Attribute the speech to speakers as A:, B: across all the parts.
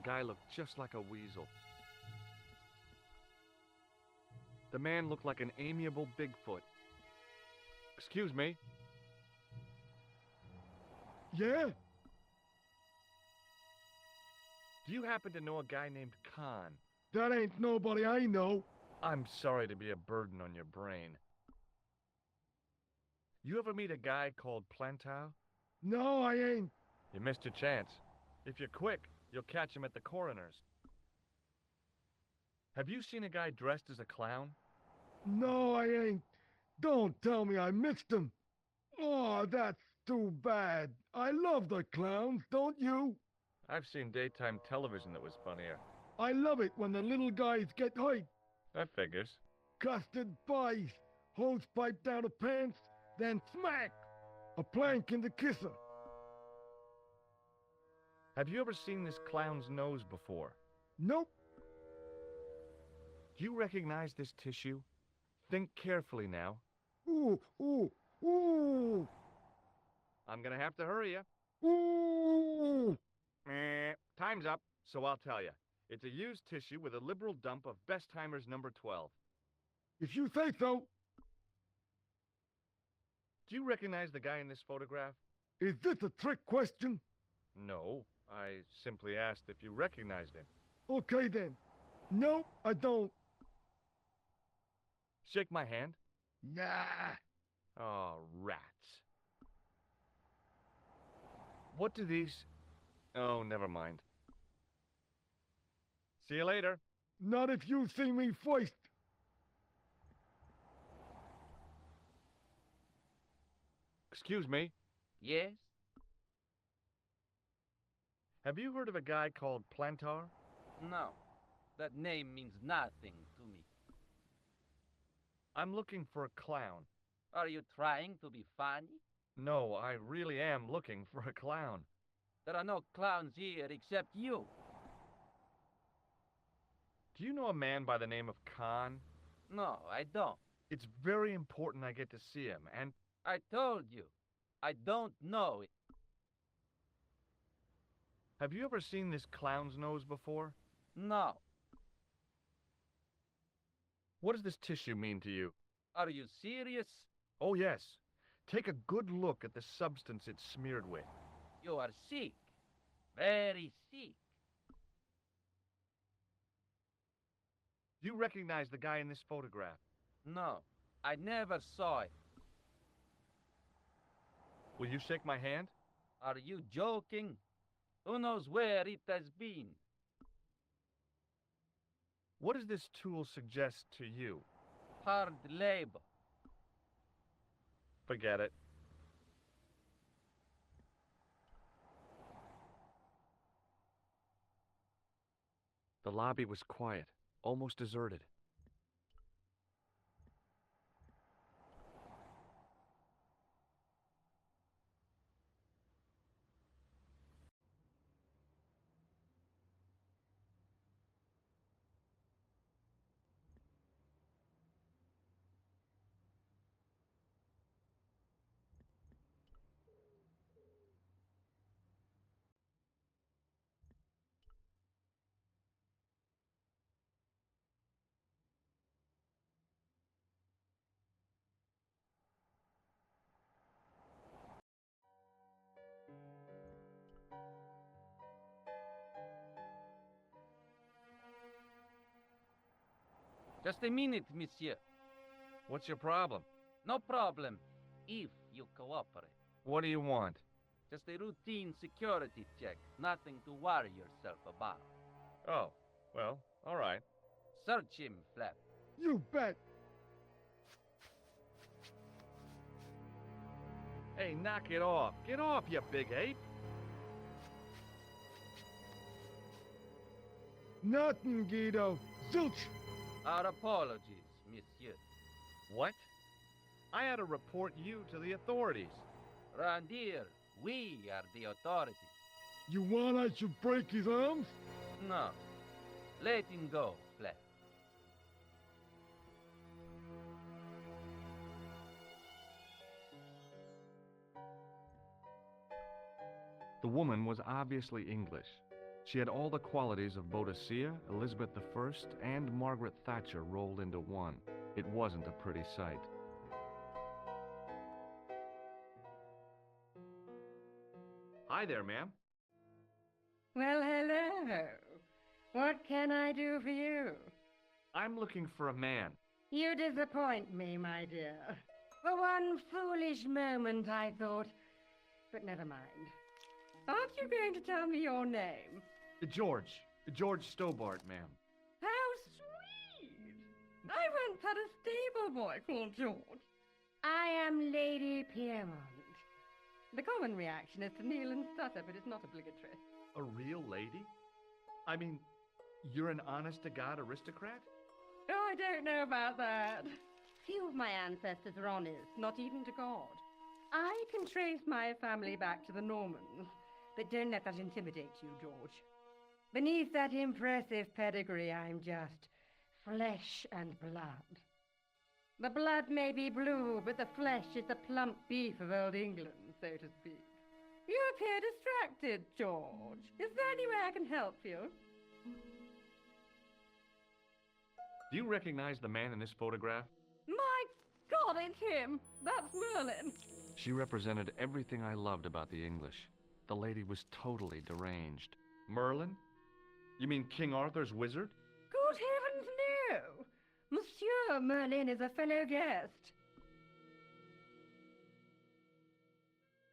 A: guy looked just like a weasel. The man looked like an amiable Bigfoot. Excuse me?
B: Yeah?
A: Do you happen to know a guy named Khan?
B: That ain't nobody I know.
A: I'm sorry to be a burden on your brain. You ever meet a guy called Plantow?
B: No, I ain't.
A: You missed your chance. If you're quick, you'll catch him at the coroner's. Have you seen a guy dressed as a clown?
B: No, I ain't. Don't tell me I missed him. Oh, that's too bad. I love the clowns, don't you?
A: I've seen daytime television that was funnier.
B: I love it when the little guys get hyped.
A: That figures.
B: Custard pies, hose pipe down the pants, then smack! A plank in the kisser.
A: Have you ever seen this clown's nose before?
B: Nope.
A: Do you recognize this tissue? Think carefully now.
B: Ooh, ooh, ooh,
A: I'm gonna have to hurry you.
B: ooh.
A: Time's up, so I'll tell you. It's a used tissue with a liberal dump of Bestheimer's number 12.
B: If you say so.
A: Do you recognize the guy in this photograph?
B: Is this a trick question?
A: No, I simply asked if you recognized him.
B: Okay then. Nope, I don't.
A: Shake my hand.
B: Nah.
A: Oh, rats. What do these... Oh, never mind. See you later.
B: Not if you see me first.
A: Excuse me.
C: Yes?
A: Have you heard of a guy called Plantar?
C: No. That name means nothing to me.
A: I'm looking for a clown.
C: Are you trying to be funny?
A: No, I really am looking for a clown.
C: There are no clowns here except you.
A: Do you know a man by the name of Khan?
C: No, I don't.
A: It's very important I get to see him, and...
C: I told you. I don't know it.
A: Have you ever seen this clown's nose before?
C: No.
A: What does this tissue mean to you?
C: Are you serious?
A: Oh, yes. Take a good look at the substance it's smeared with.
C: You are sick. Very sick.
A: Do you recognize the guy in this photograph?
C: No, I never saw it.
A: Will you shake my hand?
C: Are you joking? Who knows where it has been?
A: What does this tool suggest to you?
C: Hard labor.
A: Forget it. The lobby was quiet, almost deserted.
C: Just a minute, monsieur.
A: What's your problem?
C: No problem, if you cooperate.
A: What do you want?
C: Just a routine security check. Nothing to worry yourself about.
A: Oh, well, all right.
C: Search him, Flap.
B: You bet.
A: Hey, knock it off. Get off, you big ape.
B: Nothing, Guido. Zilch.
C: Our apologies, monsieur.
A: What? I had to report you to the authorities.
C: Round here, we are the authorities.
B: You want I should break his arms?
C: No. Let him go, Flap.
A: The woman was obviously English. She had all the qualities of Boadicea, Elizabeth I, and Margaret Thatcher rolled into one. It wasn't a pretty sight. Hi there, ma'am.
D: Well, hello. What can I do for you?
A: I'm looking for a man.
D: You disappoint me, my dear. For one foolish moment I thought, but never mind. Aren't you going to tell me your name?
A: George Stobbart, ma'am.
D: How sweet! I once had a stable boy called George. I am Lady Piermont. The common reaction is to kneel and stutter, but it's not obligatory.
A: A real lady? I mean, you're an honest-to-God aristocrat?
D: Oh, I don't know about that. Few of my ancestors are honest, not even to God. I can trace my family back to the Normans, but don't let that intimidate you, George. Beneath that impressive pedigree, I'm just flesh and blood. The blood may be blue, but the flesh is the plump beef of old England, so to speak. You appear distracted, George. Is there any way I can help you?
A: Do you recognize the man in this photograph?
D: My God, it's him! That's Merlin!
A: She represented everything I loved about the English. The lady was totally deranged. Merlin? You mean King Arthur's wizard?
D: Good heavens, no! Monsieur Merlin is a fellow guest.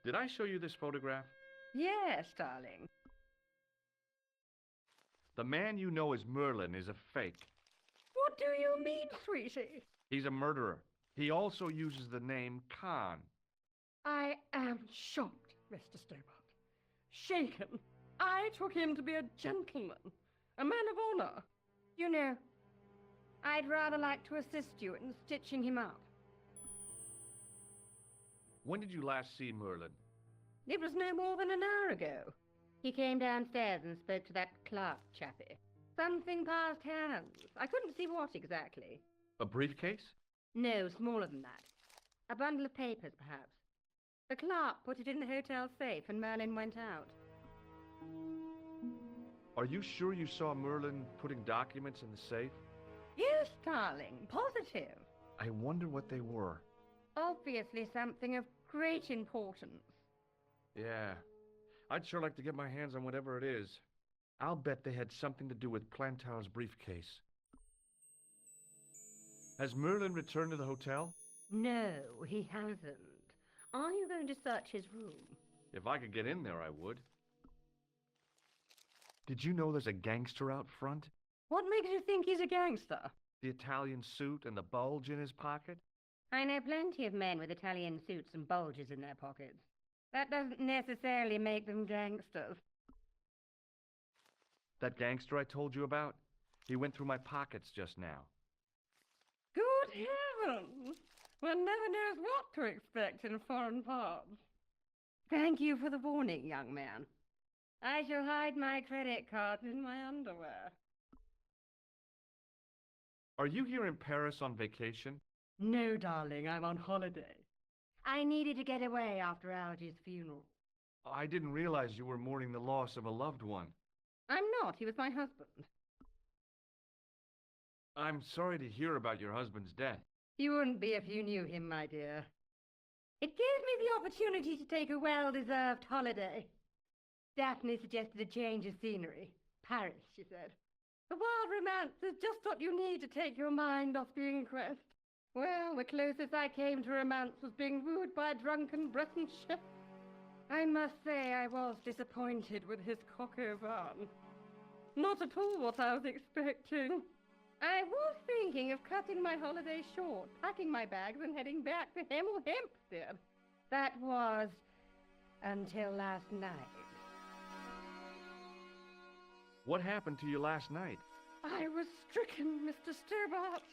A: Did I show you this photograph?
D: Yes, darling.
A: The man you know as Merlin is a fake.
D: What do you mean, sweetie?
A: He's a murderer. He also uses the name Khan.
D: I am shocked, Mr. Stobbart. Shaken. I took him to be a gentleman, a man of honor. You know, I'd rather like to assist you in stitching him up.
A: When did you last see Merlin?
D: It was no more than an hour ago. He came downstairs and spoke to that clerk chappie. Something passed hands. I couldn't see what exactly.
A: A briefcase?
D: No, smaller than that. A bundle of papers, perhaps. The clerk put it in the hotel safe and Merlin went out.
A: Are you sure you saw Merlin putting documents in the safe?
D: Yes, darling, positive.
A: I wonder what they were.
D: Obviously something of great importance.
A: Yeah, I'd sure like to get my hands on whatever it is. I'll bet they had something to do with Plantow's briefcase. Has Merlin returned to the hotel?
D: No, he hasn't. Are you going to search his room?
A: If I could get in there, I would. Did you know there's a gangster out front?
D: What makes you think he's a gangster?
A: The Italian suit and the bulge in his pocket?
D: I know plenty of men with Italian suits and bulges in their pockets. That doesn't necessarily make them gangsters.
A: That gangster I told you about? He went through my pockets just now.
D: Good heavens! One never knows what to expect in foreign parts. Thank you for the warning, young man. I shall hide my credit cards in my underwear.
A: Are you here in Paris on vacation?
D: No, darling, I'm on holiday. I needed to get away after Algy's funeral.
A: I didn't realize you were mourning the loss of a loved one.
D: I'm not. He was my husband.
A: I'm sorry to hear about your husband's death.
D: You wouldn't be if you knew him, my dear. It gave me the opportunity to take a well-deserved holiday. Daphne suggested a change of scenery. Paris, she said. A wild romance is just what you need to take your mind off the inquest. Well, the closest I came to romance was being wooed by a drunken Breton chef. I must say I was disappointed with his coq au vin. Not at all what I was expecting. I was thinking of cutting my holiday short, packing my bags and heading back to Hemel Hempstead. That was until last night.
A: What happened to you last night?
D: I was stricken, Mr. Stobbart.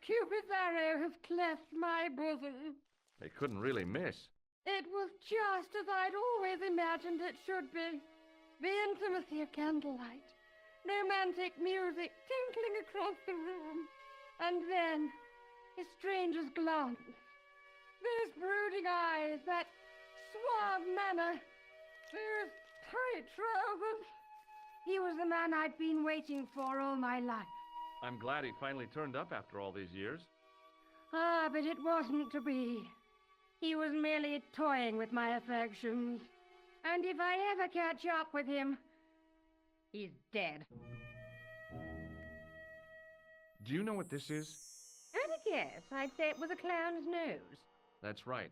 D: Cupid's arrow has cleft my bosom.
A: They couldn't really miss.
D: It was just as I'd always imagined it should be. The intimacy of candlelight, romantic music tinkling across the room, and then a stranger's glance. Those brooding eyes, that suave manner, those tight trousers. He was the man I'd been waiting for all my life.
A: I'm glad he finally turned up after all these years.
D: Ah, but it wasn't to be. He was merely toying with my affections. And if I ever catch up with him, he's dead.
A: Do you know what this is?
D: At a guess, I'd say it was a clown's nose.
A: That's right.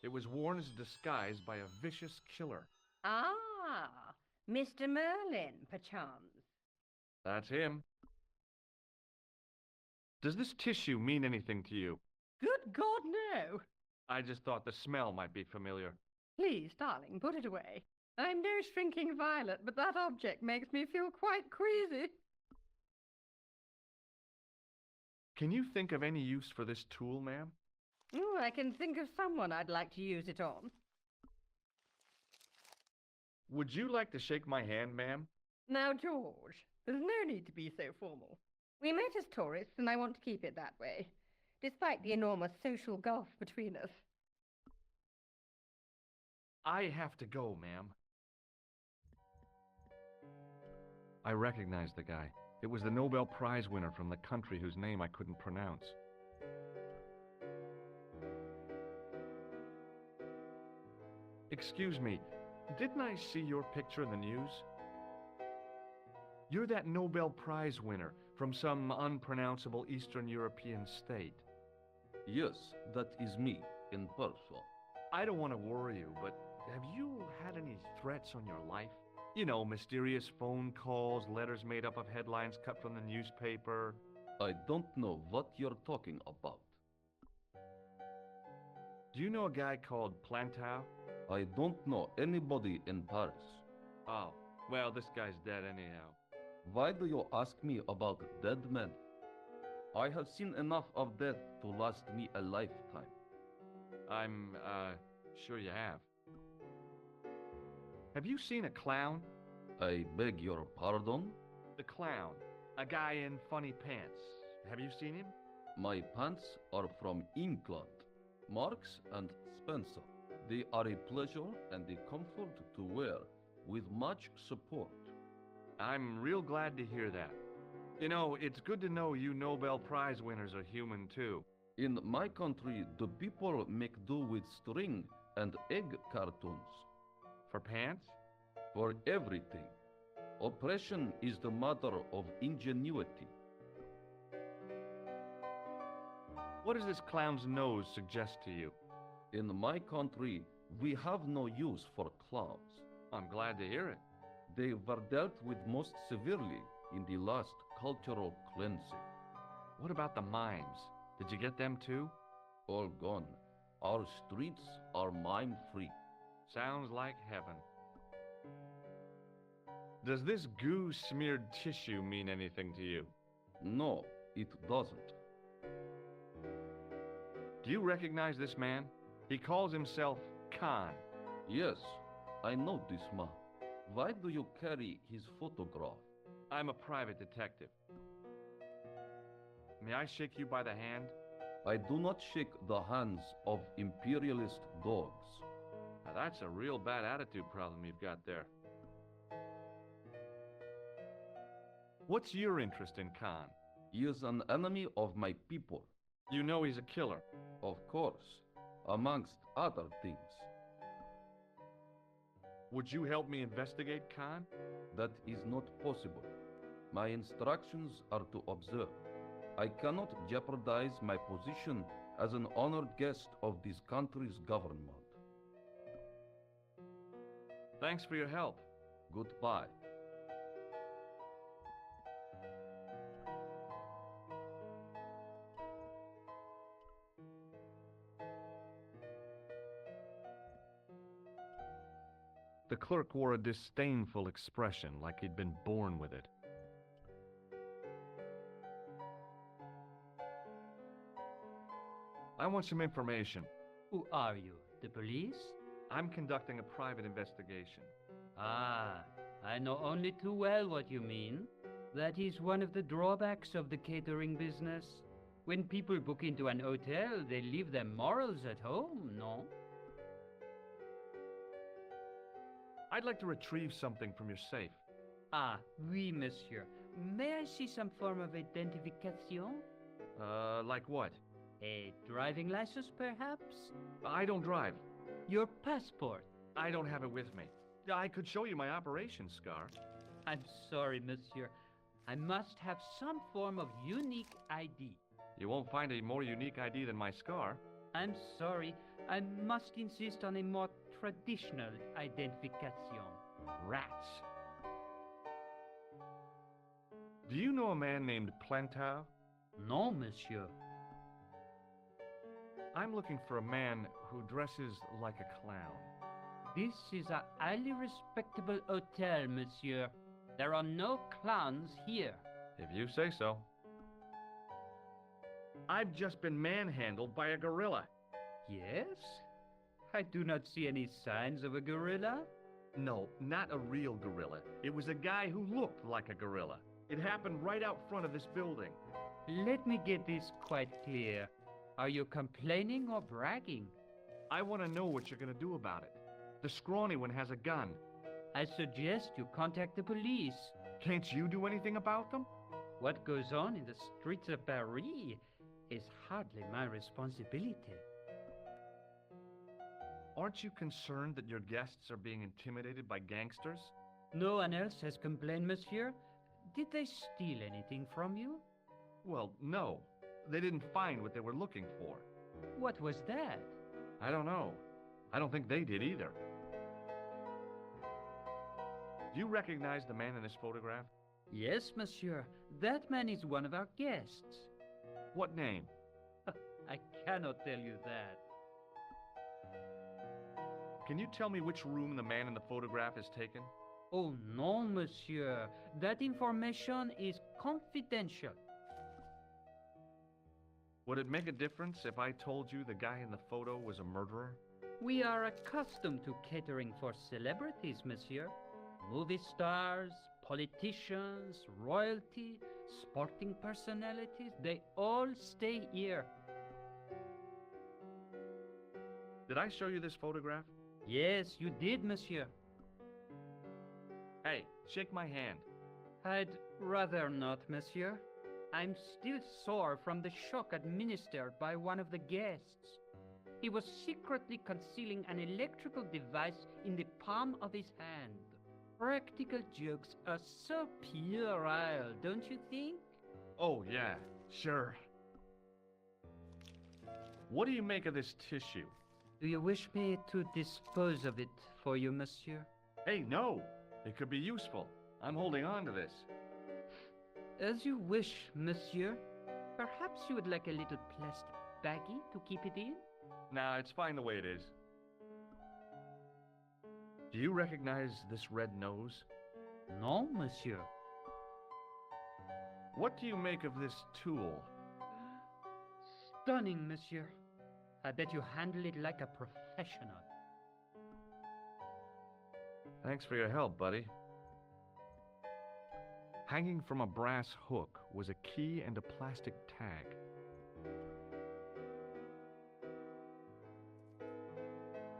A: It was worn as a disguise by a vicious killer.
D: Ah, Mr. Merlin, perchance.
A: That's him. Does this tissue mean anything to you?
D: Good God, no.
A: I just thought the smell might be familiar.
D: Please, darling, put it away. I'm no shrinking violet, but that object makes me feel quite queasy.
A: Can you think of any use for this tool, ma'am?
D: Oh, I can think of someone I'd like to use it on.
A: Would you like to shake my hand, ma'am?
D: Now, George, there's no need to be so formal. We met as tourists, and I want to keep it that way, despite the enormous social gulf between us.
A: I have to go, ma'am. I recognized the guy. It was the Nobel Prize winner from the country whose name I couldn't pronounce. Excuse me, didn't I see your picture in the news? You're that Nobel Prize winner from some unpronounceable Eastern European state.
E: Yes, that is me, in person.
A: I don't want to worry you, but have you had any threats on your life? You know, mysterious phone calls, letters made up of headlines cut from the newspaper.
E: I don't know what you're talking about.
A: Do you know a guy called Plantow?
E: I don't know anybody in Paris.
A: Oh, well, this guy's dead anyhow.
E: Why do you ask me about dead men? I have seen enough of death to last me a lifetime.
A: I'm, sure you have. Have you seen a clown?
E: I beg your pardon?
A: The clown. A guy in funny pants. Have you seen him?
E: My pants are from England. Marks and Spencer. They are a pleasure and a comfort to wear, with much support.
A: I'm real glad to hear that. You know, it's good to know you Nobel Prize winners are human too.
E: In my country, the people make do with string and egg cartoons.
A: For pants?
E: For everything. Oppression is the mother of ingenuity.
A: What does this clown's nose suggest to you?
E: In my country, we have no use for clowns.
A: I'm glad to hear it.
E: They were dealt with most severely in the last cultural cleansing.
A: What about the mimes? Did you get them too?
E: All gone. Our streets are mime-free.
A: Sounds like heaven. Does this goo-smeared tissue mean anything to you?
E: No, it doesn't.
A: Do you recognize this man? He calls himself Khan.
E: Yes, I know this man. Why do you carry his photograph?
A: I'm a private detective. May I shake you by the hand?
E: I do not shake the hands of imperialist dogs.
A: Now that's a real bad attitude problem you've got there. What's your interest in Khan?
E: He is an enemy of my people.
A: You know he's a killer.
E: Of course, amongst other things.
A: Would you help me investigate Khan?
E: That is not possible. My instructions are to observe. I cannot jeopardize my position as an honored guest of this country's government.
A: Thanks for your help.
E: Goodbye.
A: The clerk wore a disdainful expression, like he'd been born with it. I want some information.
F: Who are you? The police?
A: I'm conducting a private investigation.
F: Ah, I know only too well what you mean. That is one of the drawbacks of the catering business. When people book into an hotel, they leave their morals at home, no?
A: I'd like to retrieve something from your safe.
F: Ah, oui, monsieur. May I see some form of identification?
A: Like what?
F: A driving license, perhaps?
A: I don't drive.
F: Your passport?
A: I don't have it with me. I could show you my operation scar.
F: I'm sorry, monsieur. I must have some form of unique ID.
A: You won't find a more unique ID than my scar.
F: I'm sorry. I must insist on a more traditional identification.
A: Rats. Do you know a man named Plantar?
F: No, monsieur.
A: I'm looking for a man who dresses like a clown.
F: This is a highly respectable hotel, monsieur. There are no clowns here.
A: If you say so. I've just been manhandled by a gorilla.
F: Yes? I do not see any signs of a gorilla.
A: No, not a real gorilla. It was a guy who looked like a gorilla. It happened right out front of this building.
F: Let me get this quite clear. Are you complaining or bragging?
A: I want to know what you're going to do about it. The scrawny one has a gun.
F: I suggest you contact the police.
A: Can't you do anything about them?
F: What goes on in the streets of Paris is hardly my responsibility.
A: Aren't you concerned that your guests are being intimidated by gangsters?
F: No one else has complained, monsieur. Did they steal anything from you?
A: Well, no. They didn't find what they were looking for.
F: What was that?
A: I don't know. I don't think they did either. Do you recognize the man in this photograph?
F: Yes, monsieur. That man is one of our guests.
A: What name?
F: I cannot tell you that.
A: Can you tell me which room the man in the photograph has taken?
F: Oh, no, monsieur. That information is confidential.
A: Would it make a difference if I told you the guy in the photo was a murderer?
F: We are accustomed to catering for celebrities, monsieur. Movie stars, politicians, royalty, sporting personalities, they all stay here.
A: Did I show you this photograph?
F: Yes, you did, monsieur.
A: Hey, shake my hand.
F: I'd rather not, monsieur. I'm still sore from the shock administered by one of the guests. He was secretly concealing an electrical device in the palm of his hand. Practical jokes are so puerile, don't you think?
A: Oh, yeah, sure. What do you make of this tissue?
F: Do you wish me to dispose of it for you, monsieur?
A: Hey, no! It could be useful. I'm holding on to this.
F: As you wish, monsieur. Perhaps you would like a little plastic baggie to keep it in?
A: Nah, it's fine the way it is. Do you recognize this red nose?
F: No, monsieur.
A: What do you make of this tool?
F: Stunning, monsieur. I bet you handle it like a professional.
A: Thanks for your help, buddy. Hanging from a brass hook was a key and a plastic tag.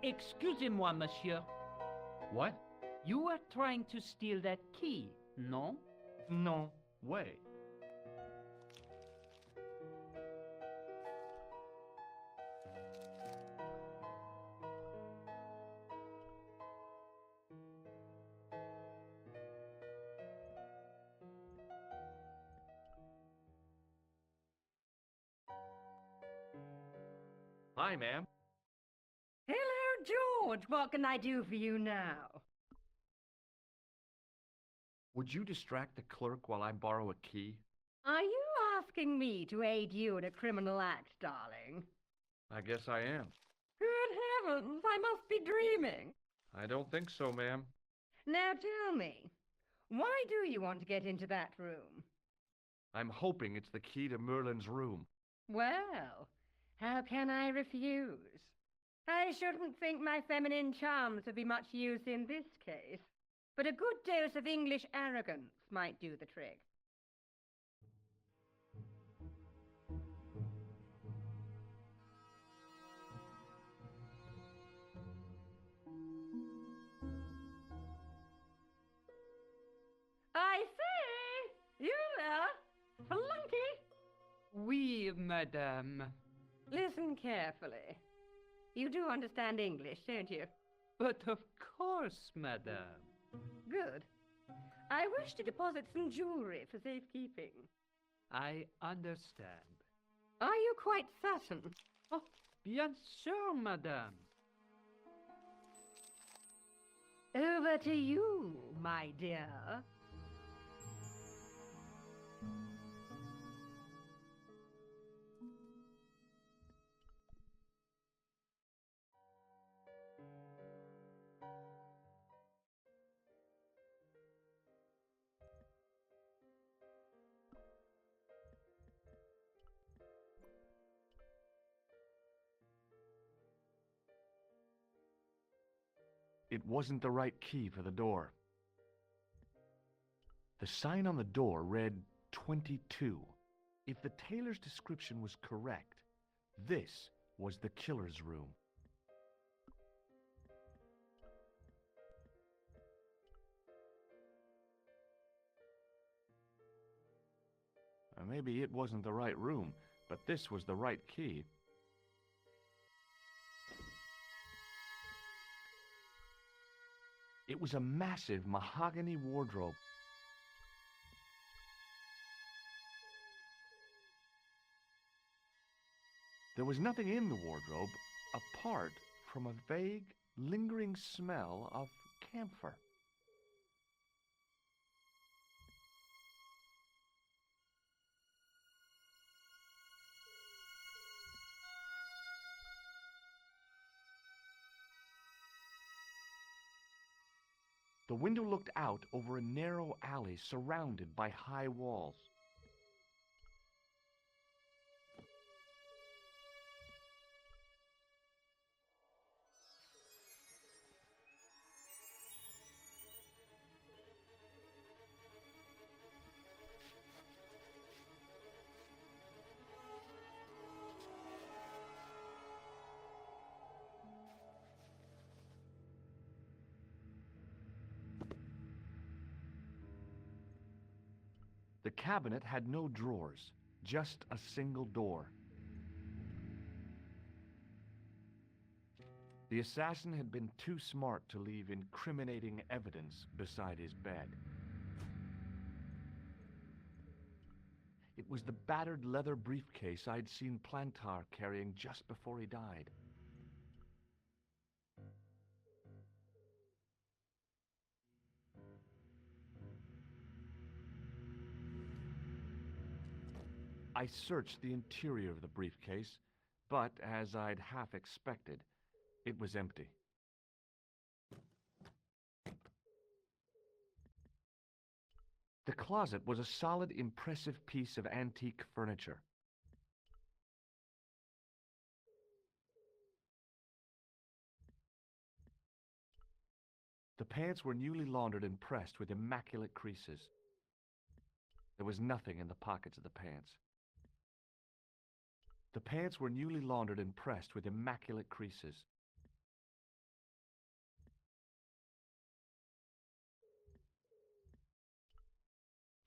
F: Excusez-moi, monsieur.
A: What?
F: You are trying to steal that key, no?
A: No way. Hi, ma'am.
D: Hello, George. What can I do for you now?
A: Would you distract the clerk while I borrow a key?
D: Are you asking me to aid you in a criminal act, darling?
A: I guess I am.
D: Good heavens, I must be dreaming.
A: I don't think so, ma'am.
D: Now tell me, why do you want to get into that room?
A: I'm hoping it's the key to Merlin's room.
D: Well, how can I refuse? I shouldn't think my feminine charms would be much use in this case, but a good dose of English arrogance might do the trick.
F: madame.
D: Listen carefully. You do understand English, don't you?
F: But of course, madame.
D: Good. I wish to deposit some jewelry for safekeeping.
F: I understand.
D: Are you quite certain?
F: Oh, bien sûr, madame.
D: Over to you, my dear.
A: It wasn't the right key for the door. The sign on the door read 22. If the tailor's description was correct, this was the killer's room. Maybe it wasn't the right room, but this was the right key. It was a massive mahogany wardrobe. There was nothing in the wardrobe apart from a vague, lingering smell of camphor. The window looked out over a narrow alley surrounded by high walls. The cabinet had no drawers, just a single door. The assassin had been too smart to leave incriminating evidence beside his bed. It was the battered leather briefcase I'd seen Plantar carrying just before he died. I searched the interior of the briefcase, but as I'd half expected, it was empty. The closet was a solid, impressive piece of antique furniture. The pants were newly laundered and pressed with immaculate creases. There was nothing in the pockets of the pants. The pants were newly laundered and pressed with immaculate creases.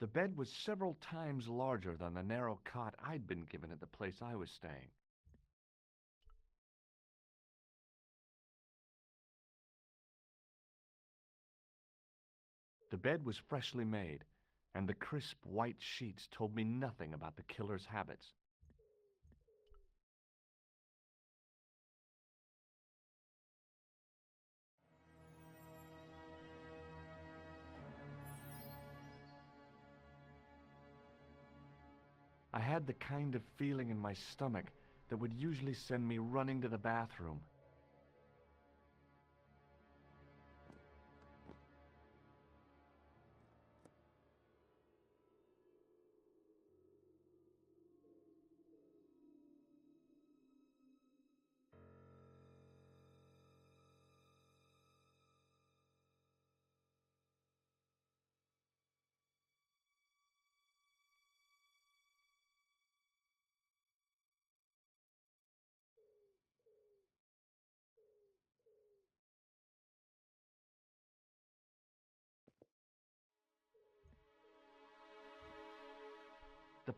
A: The bed was several times larger than the narrow cot I'd been given at the place I was staying. The bed was freshly made, and the crisp white sheets told me nothing about the killer's habits. I had the kind of feeling in my stomach that would usually send me running to the bathroom.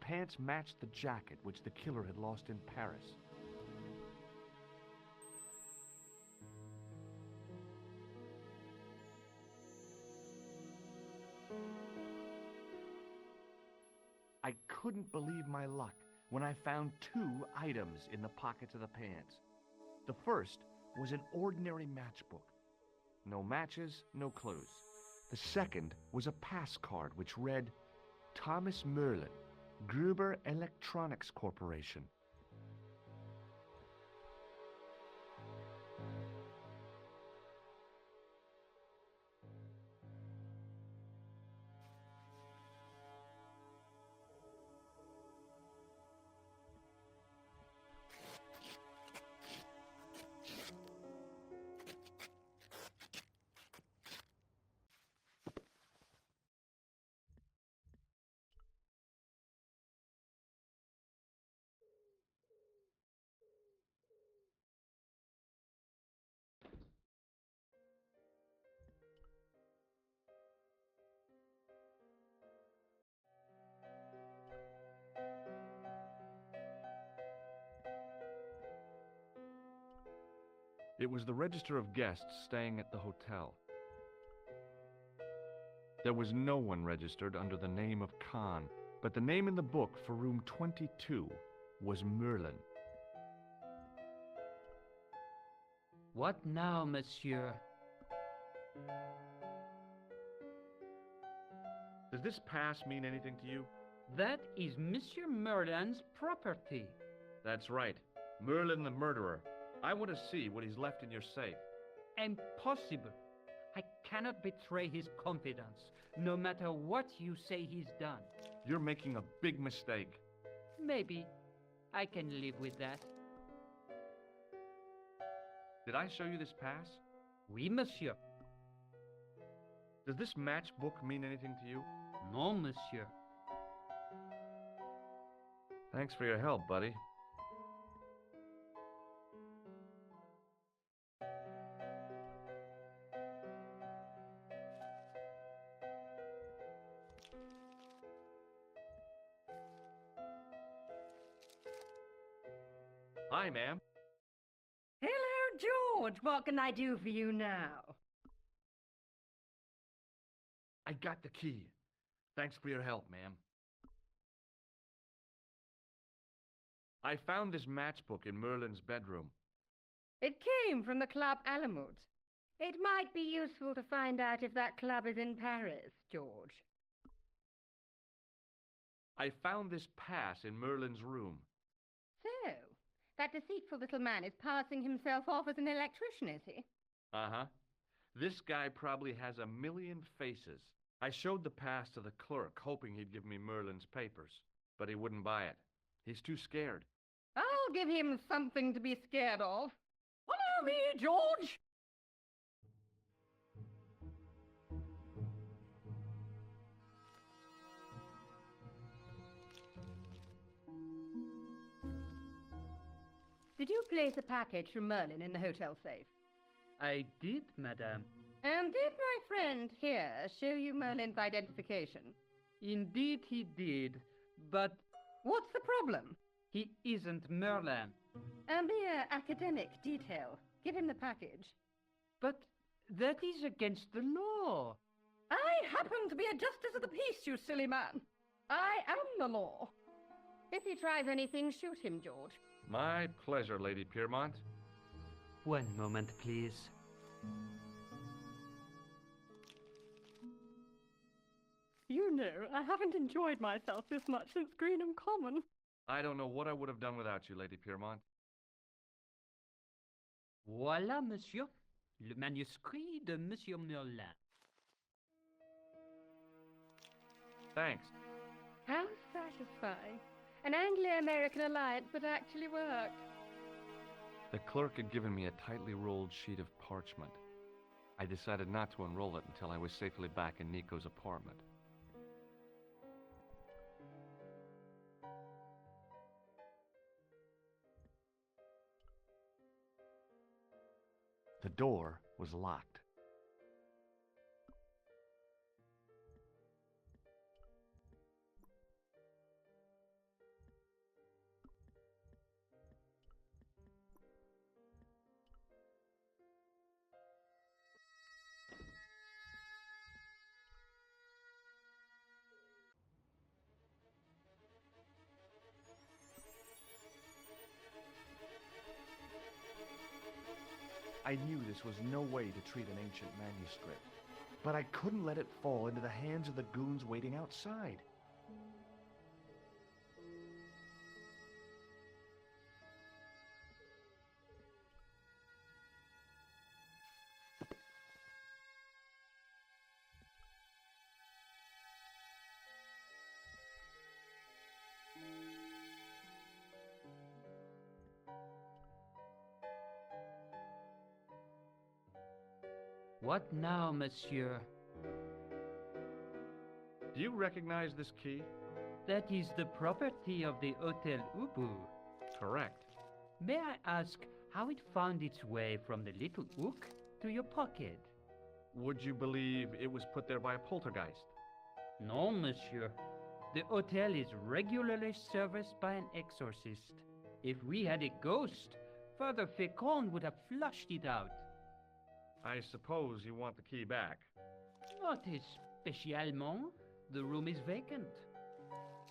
A: pants matched the jacket which the killer had lost in Paris. I couldn't believe my luck when I found 2 items in the pockets of the pants. The first was an ordinary matchbook. No matches, no clues. The second was a pass card which read, Thomas Merlin, Gruber Electronics Corporation. It was the register of guests staying at the hotel. There was no one registered under the name of Khan, but the name in the book for room 22 was Merlin.
F: What now, monsieur?
A: Does this pass mean anything to you?
F: That is Monsieur Merlin's property.
A: That's right. Merlin the murderer. I want to see what he's left in your safe.
F: Impossible. I cannot betray his confidence, no matter what you say he's done.
A: You're making a big mistake.
F: Maybe. I can live with that.
A: Did I show you this pass?
F: Oui, monsieur.
A: Does this matchbook mean anything to you?
F: Non, monsieur.
A: Thanks for your help, buddy. Hi, ma'am.
D: Hello, George. What can I do for you now?
A: I got the key. Thanks for your help, ma'am. I found this matchbook in Merlin's bedroom.
D: It came from the Club Alamut. It might be useful to find out if that club is in Paris, George.
A: I found this pass in Merlin's room.
D: So, that deceitful little man is passing himself off as an electrician, is he?
A: Uh-huh. This guy probably has a million faces. I showed the pass to the clerk, hoping he'd give me Merlin's papers, but he wouldn't buy it. He's too scared.
D: I'll give him something to be scared of. Follow me, George! Did you place a package from Merlin in the hotel safe?
F: I did, madame.
D: And did my friend here show you Merlin's identification?
F: Indeed he did, but
D: What's the problem?
F: he isn't Merlin.
D: A mere academic detail. Give him the package.
F: But that is against the law.
D: I happen to be a justice of the peace, you silly man. I am the law. If he tries anything, shoot him, George.
A: My pleasure, Lady Piermont.
F: One moment, please.
D: You know, I haven't enjoyed myself this much since Greenham Common.
A: I don't know what I would have done without you, Lady Piermont.
F: Voilà, monsieur. Le manuscrit de Monsieur Merlin.
A: Thanks.
D: How satisfying. An Anglo-American alliance that actually worked.
A: The clerk had given me a tightly rolled sheet of parchment. I decided not to unroll it until I was safely back in Nico's apartment. The door was locked. I knew this was no way to treat an ancient manuscript, but I couldn't let it fall into the hands of the goons waiting outside.
F: What now, monsieur?
A: Do you recognize this key?
F: That is the property of the Hotel Ubu.
A: Correct.
F: May I ask how it found its way from the little hook to your pocket?
A: Would you believe it was put there by a poltergeist?
F: No, monsieur. The hotel is regularly serviced by an exorcist. If we had a ghost, Father Fécond would have flushed it out.
A: I suppose you want the key back.
F: Not spécialement. The room is vacant.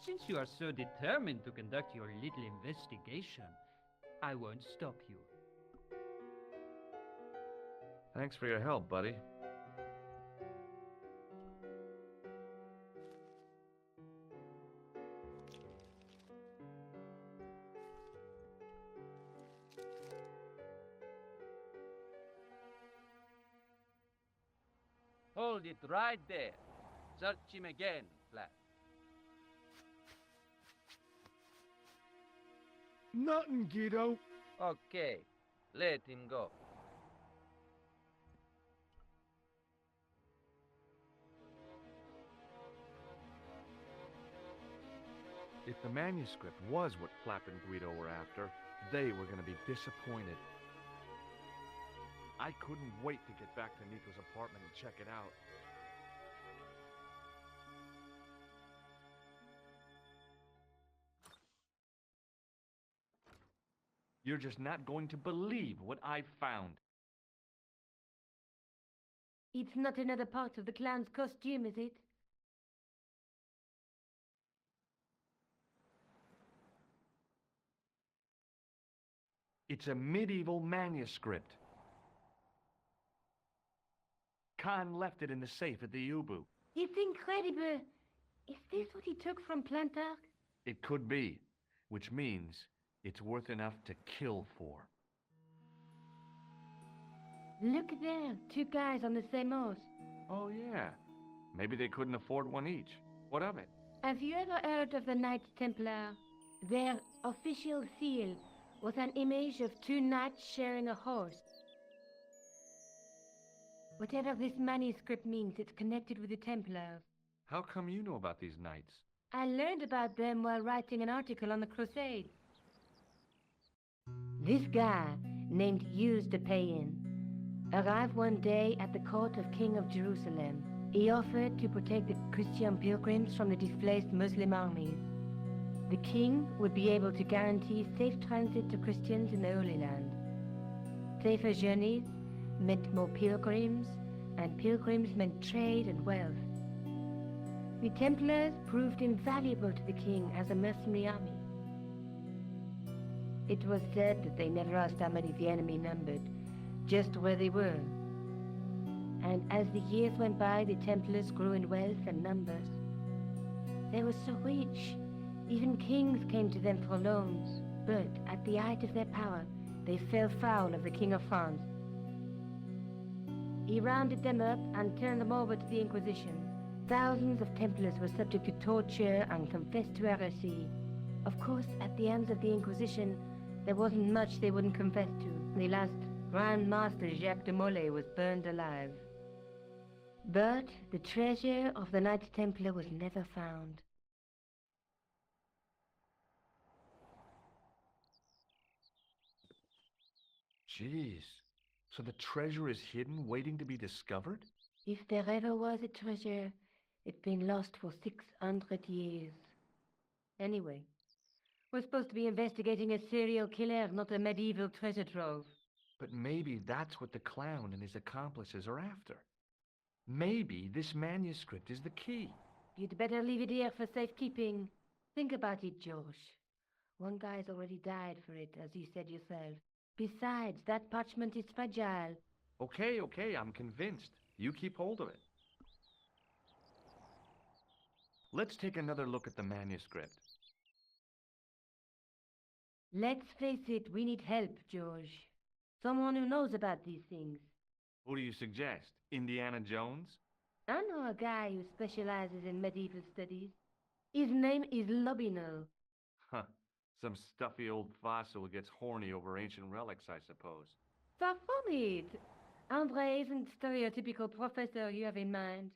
F: Since you are so determined to conduct your little investigation, I won't stop you.
A: Thanks for your help, buddy.
C: Hold it right there. Search him again, Flash.
B: Nothing, Guido.
C: Okay, let him go.
A: If the manuscript was what Flap and Guido were after, they were going to be disappointed. I couldn't wait to get back to Nico's apartment and check it out. You're just not going to believe what I found.
D: It's not another part of the clown's costume, is it?
A: It's a medieval manuscript. Khan left it in the safe at the Ubu.
D: It's incredible. Is this what he took from Plantark?
A: It could be, which means it's worth enough to kill for.
D: Look there, two guys on the same horse.
A: Oh, yeah. Maybe they couldn't afford one each. What of it?
D: Have you ever heard of the Knights Templar? Their official seal was an image of two knights sharing a horse. Whatever this manuscript means, it's connected with the Templars.
A: How come you know about these knights?
D: I learned about them while writing an article on the Crusade. This guy, named Hughes de Payen, arrived one day at the court of King of Jerusalem. He offered to protect the Christian pilgrims from the displaced Muslim armies. The king would be able to guarantee safe transit to Christians in the Holy Land. Safer journeys meant more pilgrims, and pilgrims meant trade and wealth. The Templars proved invaluable to the king as a mercenary army. It was said that they never asked how many the enemy numbered, just where they were. And as the years went by, the Templars grew in wealth and numbers. They were so rich, even kings came to them for loans. But at the height of their power, they fell foul of the King of France. He rounded them up and turned them over to the Inquisition. Thousands of Templars were subject to torture and confessed to heresy. Of course, at the hands of the Inquisition, there wasn't much they wouldn't confess to. The last Grand Master Jacques de Molay was burned alive. But the treasure of the Knights Templar was never found.
A: Jeez. So the treasure is hidden, waiting to be discovered?
D: If there ever was a treasure, it's been lost for 600 years. Anyway, we're supposed to be investigating a serial killer, not a medieval treasure trove.
A: But maybe that's what the clown and his accomplices are after. Maybe this manuscript is the key.
D: You'd better leave it here for safekeeping. Think about it, Josh. One guy's already died for it, as you said yourself. Besides, that parchment is fragile.
A: Okay, okay, I'm convinced. You keep hold of it. Let's take another look at the manuscript.
D: Let's face it, we need help, George. Someone who knows about these things.
A: Who do you suggest? Indiana Jones?
D: I know a guy who specializes in medieval studies. His name is Lobino.
A: Huh. Some stuffy old fossil who gets horny over ancient relics, I suppose.
D: Far from it. Andre isn't the stereotypical professor you have in mind.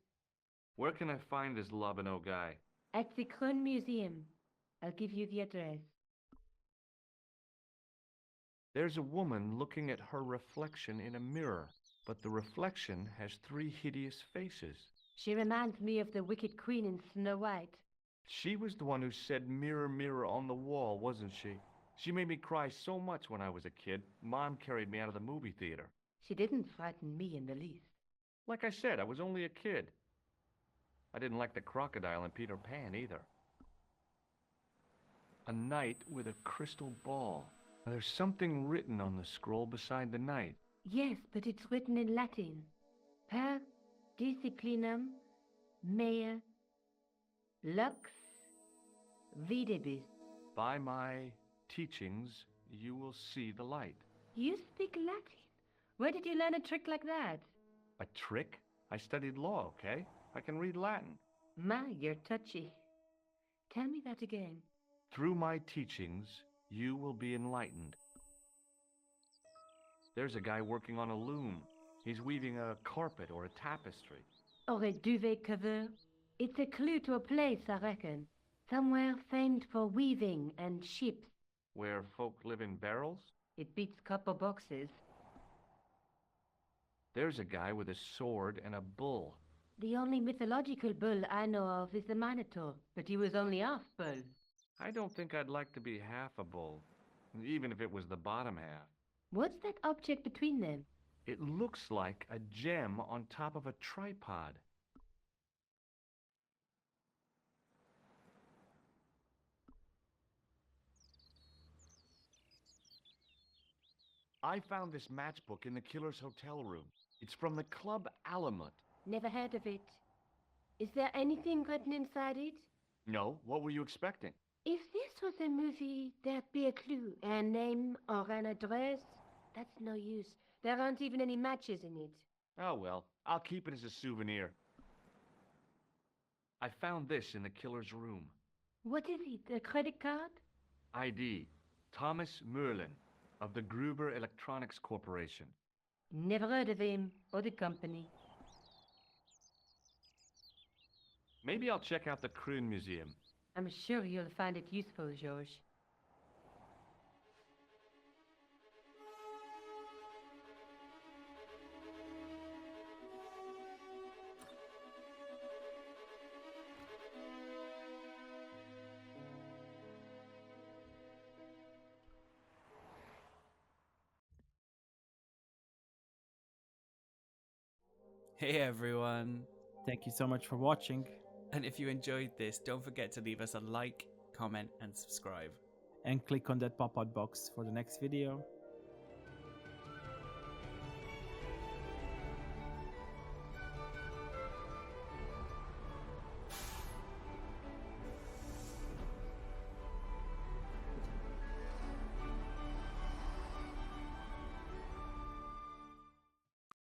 A: Where can I find this Lobino guy?
D: At the Kroon Museum. I'll give you the address.
A: There's a woman looking at her reflection in a mirror, but the reflection has 3 hideous faces.
D: She reminds me of the wicked queen in Snow White.
A: She was the one who said, "Mirror, mirror on the wall," wasn't she? She made me cry so much when I was a kid, Mom carried me out of the movie theater.
D: She didn't frighten me in the least.
A: Like I said, I was only a kid. I didn't like the crocodile in Peter Pan either. A knight with a crystal ball. Now, there's something written on the scroll beside the knight.
D: Yes, but it's written in Latin. Per disciplinam mea lux videbis.
A: By my teachings, you will see the light.
D: You speak Latin? Where did you learn a trick like that?
A: A trick? I studied law, okay? I can read Latin.
D: My, you're touchy. Tell me that again.
A: Through my teachings, you will be enlightened. There's a guy working on a loom. He's weaving a carpet or a tapestry.
D: Or a duvet cover? It's a clue to a place, I reckon. Somewhere famed for weaving and ships.
A: Where folk live in barrels?
D: It beats copper boxes.
A: There's a guy with a sword and a bull.
D: The only mythological bull I know of is the Minotaur, but he was only half bull.
A: I don't think I'd like to be half a bull, even if it was the bottom half.
D: What's that object between them?
A: It looks like a gem on top of a tripod. I found this matchbook in the killer's hotel room. It's from the Club Alamut.
D: Never heard of it. Is there anything written inside it?
A: No, what were you expecting?
D: If this was a movie, there'd be a clue, a name or an address. That's no use. There aren't even any matches in it.
A: Oh well, I'll keep it as a souvenir. I found this in the killer's room.
D: What is it, a credit card?
A: ID, Thomas Merlin, of the Gruber Electronics Corporation.
D: Never heard of him or the company.
A: Maybe I'll check out the Kroon Museum.
D: I'm sure you'll find it useful, George.
G: Hey everyone!
H: Thank you so much for watching.
G: And if you enjoyed this, don't forget to leave us a like, comment, and subscribe.
H: And click on that pop-out box for the next video.